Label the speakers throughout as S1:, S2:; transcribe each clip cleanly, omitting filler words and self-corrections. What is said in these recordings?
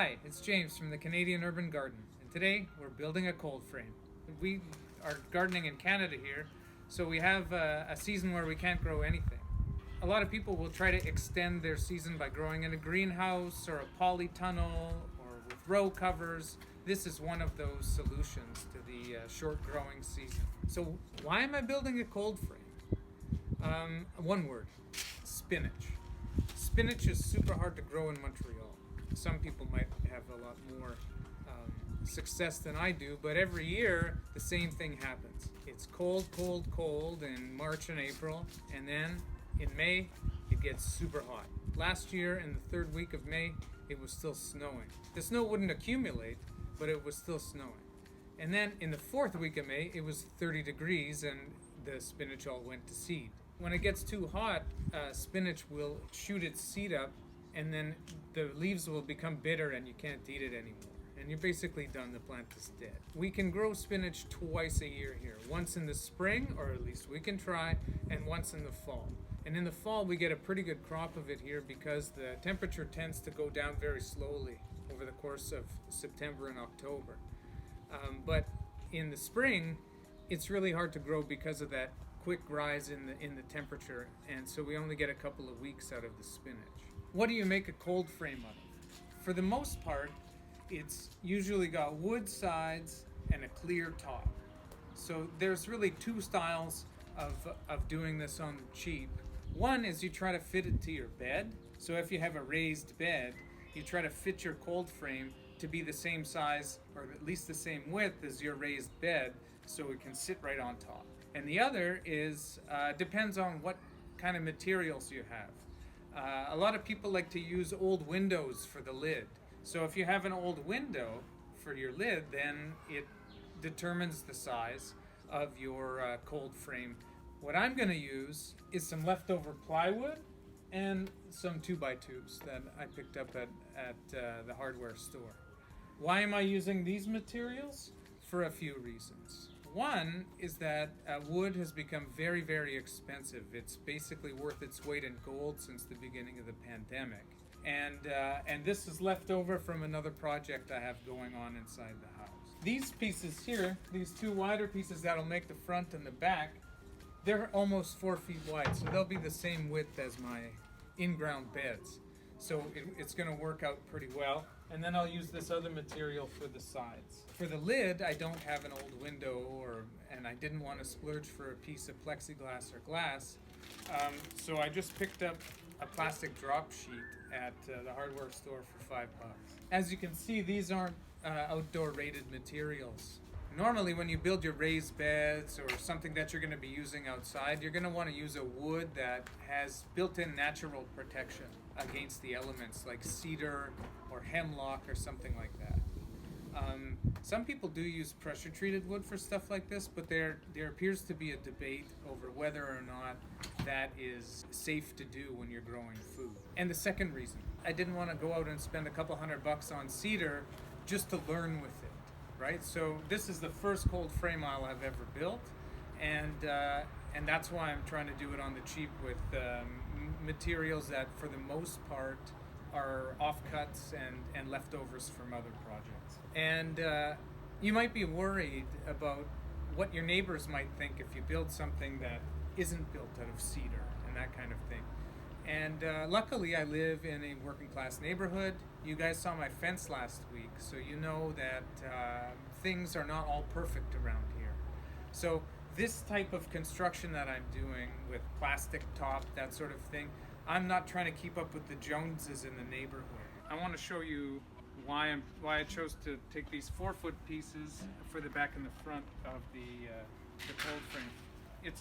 S1: Hi, it's James from the Canadian Urban Garden, and today we're building a cold frame. We are gardening in Canada here, so we have a season where we can't grow anything. A lot of people will try to extend their season by growing in a greenhouse or a polytunnel or with row covers. This is one of those solutions to the short growing season. So why am I building a cold frame? One word, spinach. Spinach is super hard to grow in Montreal. Some people might have a lot more success than I do, but every year the same thing happens. It's cold, cold, cold in March and April, and then in May it gets super hot. Last year in the third week of May it was still snowing. The snow wouldn't accumulate, but it was still snowing. And then in the fourth week of May it was 30 degrees and the spinach all went to seed. When it gets too hot, spinach will shoot its seed up, and then the leaves will become bitter and you can't eat it anymore. And you're basically done, the plant is dead. We can grow spinach twice a year here. Once in the spring, or at least we can try, and once in the fall. And in the fall we get a pretty good crop of it here because the temperature tends to go down very slowly over the course of September and October. But in the spring, it's really hard to grow because of that quick rise in the temperature, and so we only get a couple of weeks out of the spinach. What do you make a cold frame out of? For the most part, it's usually got wood sides and a clear top. So there's really two styles of doing this on the cheap. One is you try to fit it to your bed. So if you have a raised bed, you try to fit your cold frame to be the same size or at least the same width as your raised bed so it can sit right on top. And the other is depends on what kind of materials you have. A lot of people like to use old windows for the lid. So if you have an old window for your lid, then it determines the size of your cold frame. What I'm going to use is some leftover plywood and some 2x2s that I picked up at the hardware store. Why am I using these materials? For a few reasons. One is that wood has become very, very expensive. It's basically worth its weight in gold since the beginning of the pandemic. And this is left over from another project I have going on inside the house. These pieces here, these two wider pieces that'll make the front and the back, they're almost 4 feet wide, so they'll be the same width as my in-ground beds. So it's going to work out pretty well. And then I'll use this other material for the sides. For the lid, I don't have an old window, and I didn't want to splurge for a piece of plexiglass or glass. So I just picked up a plastic drop sheet at the hardware store for $5. As you can see, these aren't outdoor rated materials. Normally when you build your raised beds or something that you're going to be using outside, you're going to want to use a wood that has built-in natural protection against the elements like cedar or hemlock or something like that. Some people do use pressure treated wood for stuff like this, but there appears to be a debate over whether or not that is safe to do when you're growing food. And the second reason, I didn't want to go out and spend a couple $100 on cedar just to learn with it. Right, so this is the first cold frame I'll have ever built, and that's why I'm trying to do it on the cheap with materials that, for the most part, are offcuts and leftovers from other projects. And you might be worried about what your neighbors might think if you build something that isn't built out of cedar and that kind of thing. And luckily I live in a working class neighborhood. You guys saw my fence last week, so you know that things are not all perfect around here. So this type of construction that I'm doing with plastic top, that sort of thing, I'm not trying to keep up with the Joneses in the neighborhood. I want to show you why I chose to take these 4-foot pieces for the back and the front of the cold frame.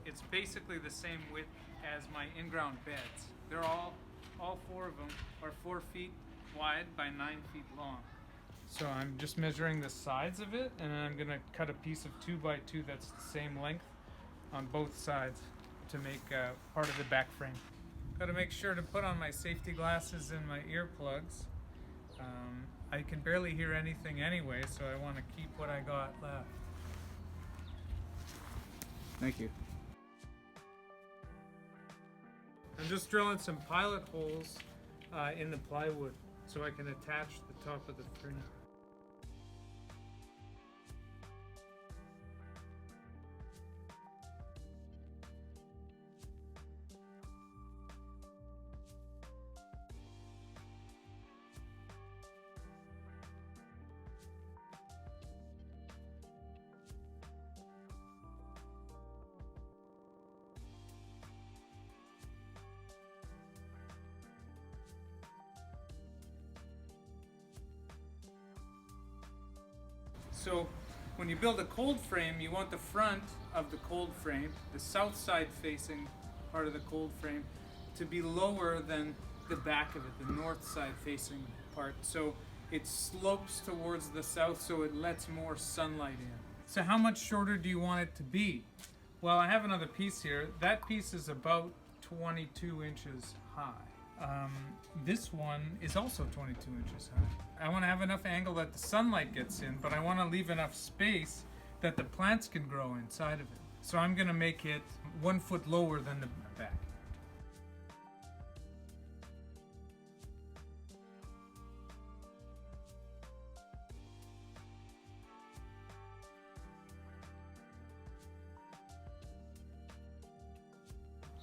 S1: It's basically the same width as my in-ground beds. They're all 4 of them are 4 feet wide by 9 feet long. So I'm just measuring the sides of it, and I'm gonna cut a piece of 2x2 that's the same length on both sides to make part of the back frame. Gotta make sure to put on my safety glasses and my earplugs. I can barely hear anything anyway, so I want to keep what I got left. Thank you. I'm just drilling some pilot holes in the plywood. so I can attach the top of the frame. So when you build a cold frame, you want the front of the cold frame, the south side facing part of the cold frame, to be lower than the back of it, the north side facing part. So it slopes towards the south so it lets more sunlight in. So how much shorter do you want it to be? Well, I have another piece here. That piece is about 22 inches high. This one is also 22 inches high. I want to have enough angle that the sunlight gets in, but I want to leave enough space that the plants can grow inside of it. So I'm going to make it 1 foot lower than the back.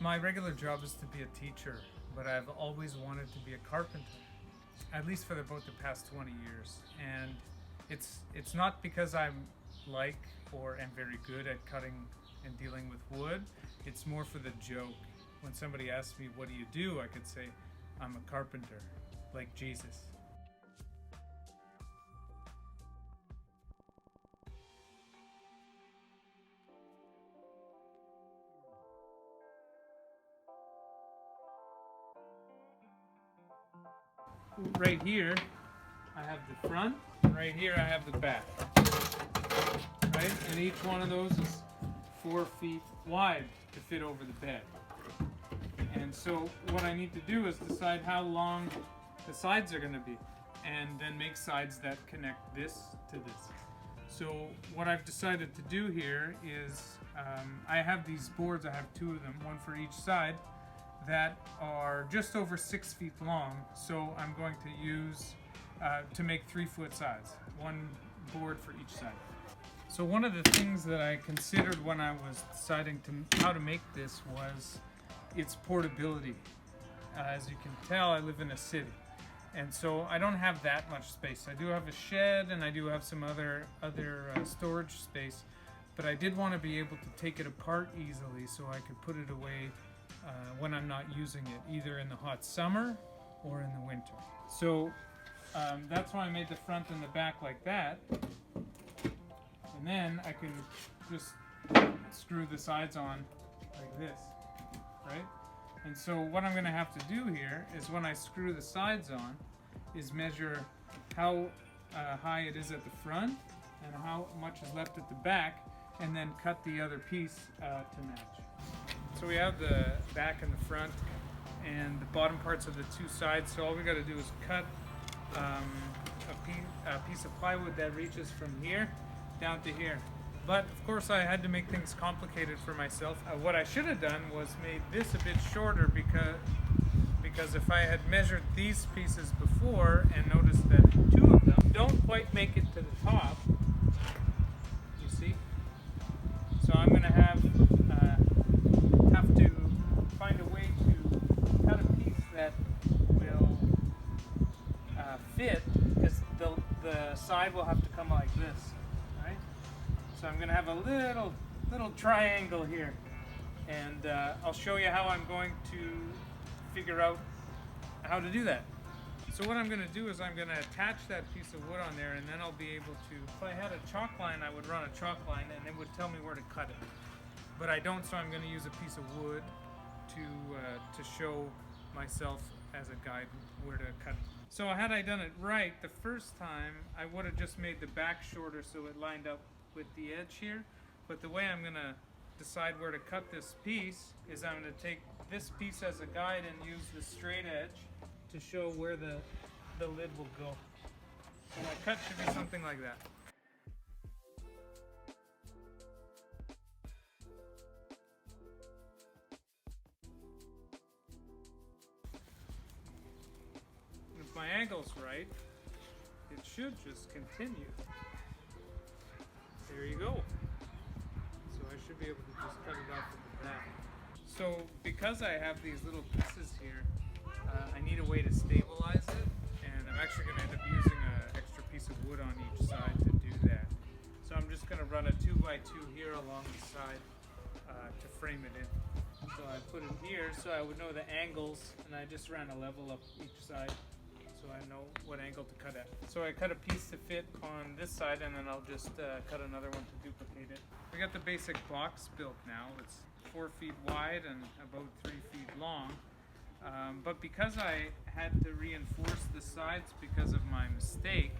S1: My regular job is to be a teacher, but I've always wanted to be a carpenter, at least for about the past 20 years. And it's not because I'm like or am very good at cutting and dealing with wood. It's more for the joke. When somebody asks me, what do you do? I could say, I'm a carpenter, like Jesus. Right here, I have the front, and right here I have the back. Right? And each one of those is 4 feet wide to fit over the bed. And so what I need to do is decide how long the sides are going to be, and then make sides that connect this to this. So what I've decided to do here is I have these boards, I have 2 of them, one for each side, that are just over 6 feet long. So I'm going to use to make 3-foot sides, one board for each side. So one of the things that I considered when I was deciding how to make this was its portability. As you can tell, I live in a city, and so I don't have that much space. I do have a shed, and I do have some other storage space, but I did want to be able to take it apart easily so I could put it away when I'm not using it, either in the hot summer or in the winter. So that's why I made the front and the back like that. And then I can just screw the sides on like this, right? And so what I'm going to have to do here is, when I screw the sides on, is measure how high it is at the front and how much is left at the back, and then cut the other piece to match. So we have the back and the front and the bottom parts of the 2 sides. So all we got to do is cut a piece of plywood that reaches from here down to here. But of course I had to make things complicated for myself. What I should have done was made this a bit shorter, because if I had measured these pieces before and noticed that 2 of them don't quite make it to the top, you see? So I'm going to have to find a way to cut a piece that will fit, because the side will have to come like this, right? So I'm going to have a little triangle here, and I'll show you how I'm going to figure out how to do that. So what I'm going to do is I'm going to attach that piece of wood on there, and then I'll be able to, if I had a chalk line, I would run a chalk line and it would tell me where to cut it. But I don't, so I'm going to use a piece of wood to show myself as a guide where to cut it. So had I done it right the first time, I would have just made the back shorter so it lined up with the edge here. But the way I'm going to decide where to cut this piece is I'm going to take this piece as a guide and use the straight edge to show where the lid will go. So my cut should be something like that. my angle's right, it should just continue. There you go. So I should be able to just cut it off with that. So because I have these little pieces here, I need a way to stabilize it, and I'm actually going to end up using an extra piece of wood on each side to do that. So I'm just going to run a 2x2 here along the side to frame it in. So I put it here so I would know the angles, and I just ran a level up each side so I know what angle to cut at. So I cut a piece to fit on this side, and then I'll just cut another one to duplicate it. We got the basic box built now. It's 4 feet wide and about 3 feet long. But because I had to reinforce the sides because of my mistake,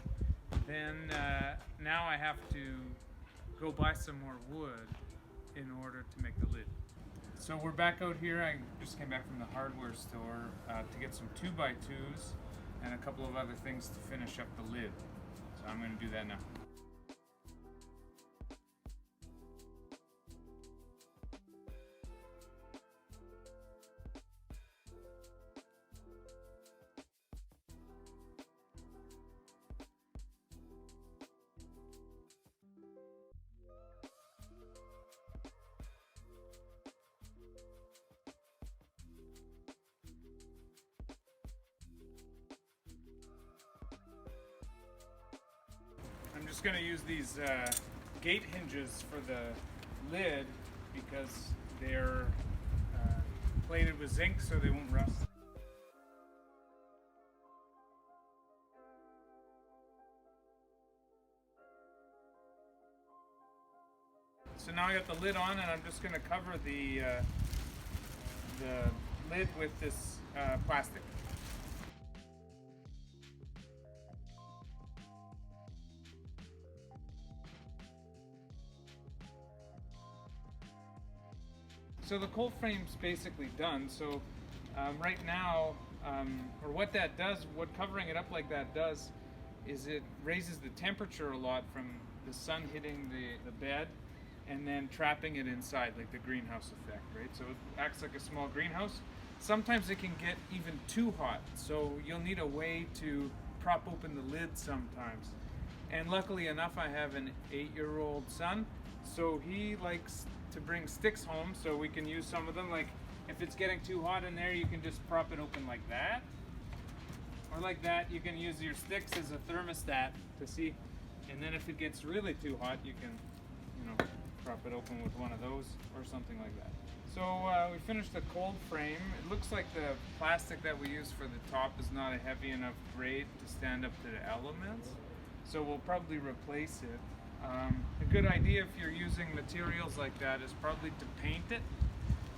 S1: then now I have to go buy some more wood in order to make the lid. So we're back out here. I just came back from the hardware store to get some 2x2s and a couple of other things to finish up the lid. So I'm going to do that now. I'm just going to use these gate hinges for the lid because they're plated with zinc so they won't rust. So now I got the lid on, and I'm just going to cover the lid with this plastic. So the cold frame's basically done. So right now, or what that does, what covering it up like that does, is it raises the temperature a lot from the sun hitting the bed and then trapping it inside, like the greenhouse effect, right? So it acts like a small greenhouse. Sometimes it can get even too hot, so you'll need a way to prop open the lid sometimes. And luckily enough, I have an 8-year-old son, so he likes to bring sticks home so we can use some of them. Like if it's getting too hot in there, you can just prop it open like that, or like that. You can use your sticks as a thermostat to see, and then if it gets really too hot, you can, prop it open with one of those or something like that. So we finished the cold frame. It looks like the plastic that we use for the top is not a heavy enough grade to stand up to the elements, so we'll probably replace it. A good idea if you're using materials like that is probably to paint it,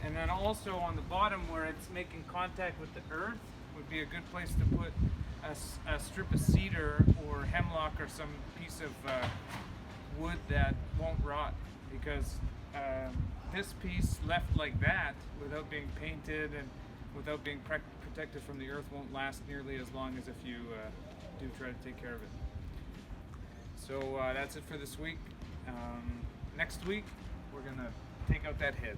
S1: and then also on the bottom where it's making contact with the earth would be a good place to put a strip of cedar or hemlock or some piece of wood that won't rot, because this piece left like that without being painted and without being protected from the earth won't last nearly as long as if you do try to take care of it. So that's it for this week. Next week, we're going to take out that hedge.